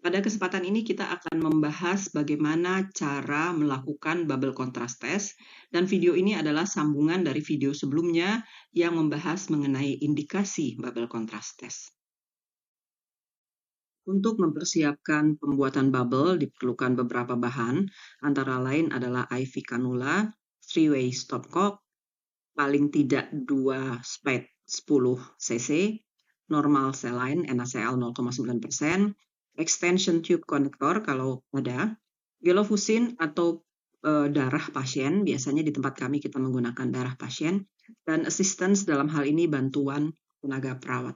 Pada kesempatan ini kita akan membahas bagaimana cara melakukan bubble contrast test, dan video ini adalah sambungan dari video sebelumnya yang membahas mengenai indikasi bubble contrast test. Untuk mempersiapkan pembuatan bubble diperlukan beberapa bahan, antara lain adalah IV cannula, 3-way stopcock, paling tidak 2 spade 10 cc, normal saline NaCl 0,9%, extension tube connector kalau ada, gelofusin atau darah pasien, biasanya di tempat kami kita menggunakan darah pasien, dan assistance dalam hal ini bantuan tenaga perawat.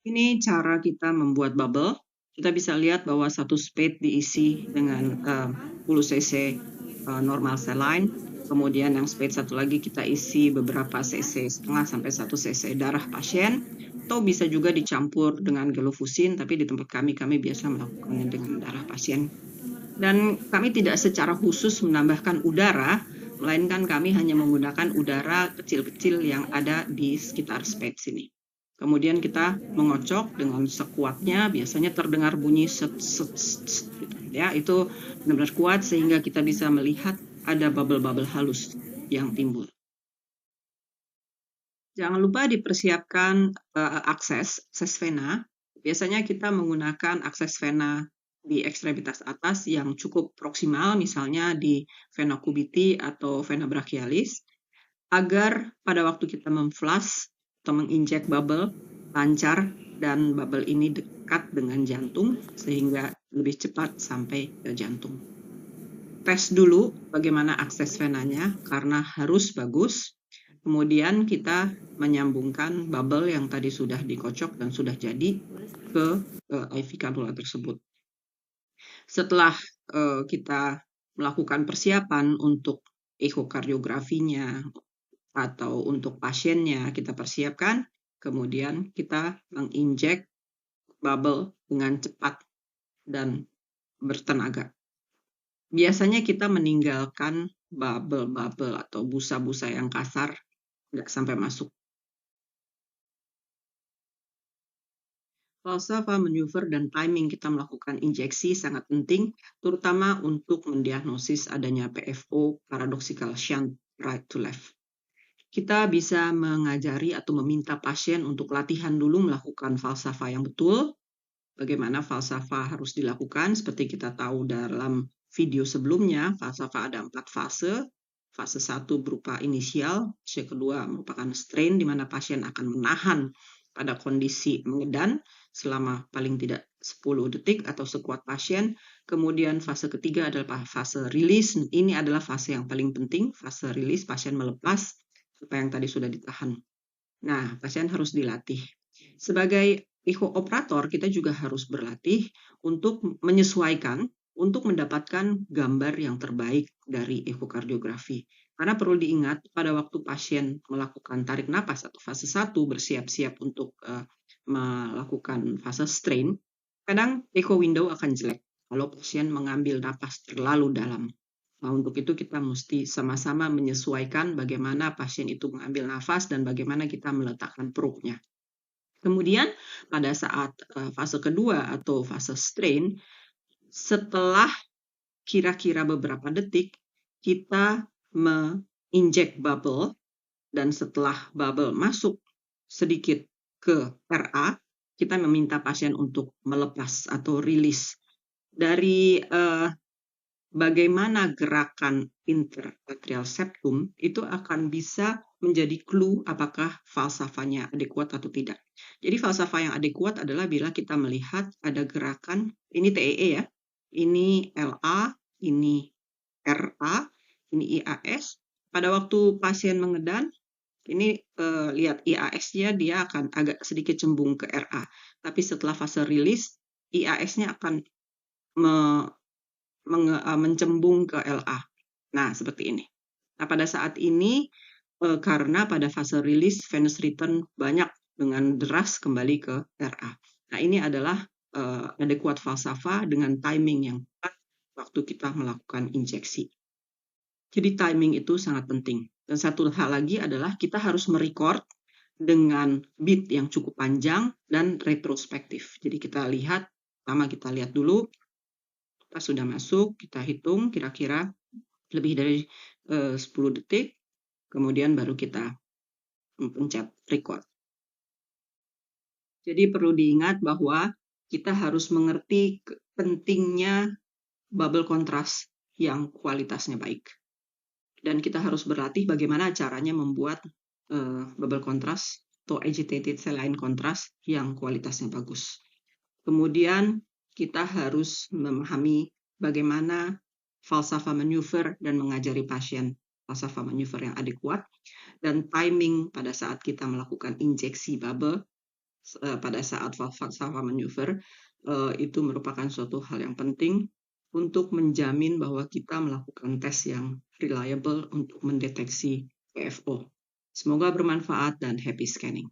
Ini cara kita membuat bubble. Kita bisa lihat bahwa satu spade diisi dengan 10 cc normal saline. Kemudian yang spade satu lagi kita isi beberapa cc setengah sampai 1 cc darah pasien. Atau bisa juga dicampur dengan gelofusin, tapi di tempat kami biasa melakukannya dengan darah pasien. Dan kami tidak secara khusus menambahkan udara, melainkan kami hanya menggunakan udara kecil-kecil yang ada di sekitar spade sini. Kemudian kita mengocok dengan sekuatnya, biasanya terdengar bunyi set, set, set, gitu. Ya, itu benar-benar kuat sehingga kita bisa melihat ada bubble-bubble halus yang timbul. Jangan lupa dipersiapkan akses vena. Biasanya kita menggunakan akses vena di ekstremitas atas yang cukup proksimal, misalnya di vena cubiti atau vena brachialis, agar pada waktu kita memflush atau menginjek bubble lancar dan bubble ini dekat dengan jantung sehingga lebih cepat sampai ke jantung. Tes dulu bagaimana akses venanya karena harus bagus. Kemudian kita menyambungkan bubble yang tadi sudah dikocok dan sudah jadi ke IV cannula tersebut. Setelah kita melakukan persiapan untuk ekokardiografinya atau untuk pasiennya kita persiapkan, kemudian kita menginjek bubble dengan cepat dan bertenaga. Biasanya kita meninggalkan bubble-bubble atau busa-busa yang kasar, nggak sampai masuk. Falsafah maneuver dan timing kita melakukan injeksi sangat penting, terutama untuk mendiagnosis adanya PFO, paradoxical shunt right to left. Kita bisa mengajari atau meminta pasien untuk latihan dulu melakukan falsafah yang betul. Bagaimana falsafah harus dilakukan, seperti kita tahu dalam video sebelumnya, falsafah ada 4 fase. Fase 1 berupa inisial, fase kedua merupakan strain, di mana pasien akan menahan pada kondisi mengedan selama paling tidak 10 detik atau sekuat pasien. Kemudian fase ketiga adalah fase release. Ini adalah fase yang paling penting, fase release, pasien melepas apa yang tadi sudah ditahan. Nah, pasien harus dilatih. Sebagai operator, kita juga harus berlatih untuk menyesuaikan, untuk mendapatkan gambar yang terbaik dari ekokardiografi. Karena perlu diingat, pada waktu pasien melakukan tarik napas atau fase 1 bersiap-siap untuk melakukan fase strain, kadang echo window akan jelek kalau pasien mengambil napas terlalu dalam. Nah, untuk itu kita mesti sama-sama menyesuaikan bagaimana pasien itu mengambil nafas dan bagaimana kita meletakkan perutnya. Kemudian pada saat fase kedua atau fase strain, setelah kira-kira beberapa detik, kita menginjek bubble, dan setelah bubble masuk sedikit ke RA, kita meminta pasien untuk melepas atau rilis. Dari bagaimana gerakan interatrial septum itu akan bisa menjadi clue apakah falsafahnya adekuat atau tidak. Jadi falsafah yang adekuat adalah bila kita melihat ada gerakan, ini TEE ya, ini LA, ini RA, ini IAS. Pada waktu pasien mengedan, ini lihat IAS-nya dia akan agak sedikit cembung ke RA. Tapi setelah fase rilis, IAS-nya akan mencembung ke LA. Nah, seperti ini. Nah, pada saat ini, karena pada fase rilis, venous return banyak dengan deras kembali ke RA. Nah, ini adalah adekuat falsafah dengan timing yang tepat waktu kita melakukan injeksi. Jadi timing itu sangat penting. Dan satu hal lagi adalah kita harus merecord dengan beat yang cukup panjang dan retrospektif. Jadi kita lihat, pertama kita lihat dulu, kita sudah masuk, kita hitung kira-kira lebih dari 10 detik, kemudian baru kita pencet record. Jadi perlu diingat bahwa kita harus mengerti pentingnya bubble contrast yang kualitasnya baik. Dan kita harus berlatih bagaimana caranya membuat bubble contrast atau agitated saline contrast yang kualitasnya bagus. Kemudian kita harus memahami bagaimana falsafah maneuver dan mengajari pasien falsafah maneuver yang adekuat, dan timing pada saat kita melakukan injeksi bubble pada saat falsafah maneuver itu merupakan suatu hal yang penting untuk menjamin bahwa kita melakukan tes yang reliable untuk mendeteksi PFO. Semoga bermanfaat dan happy scanning.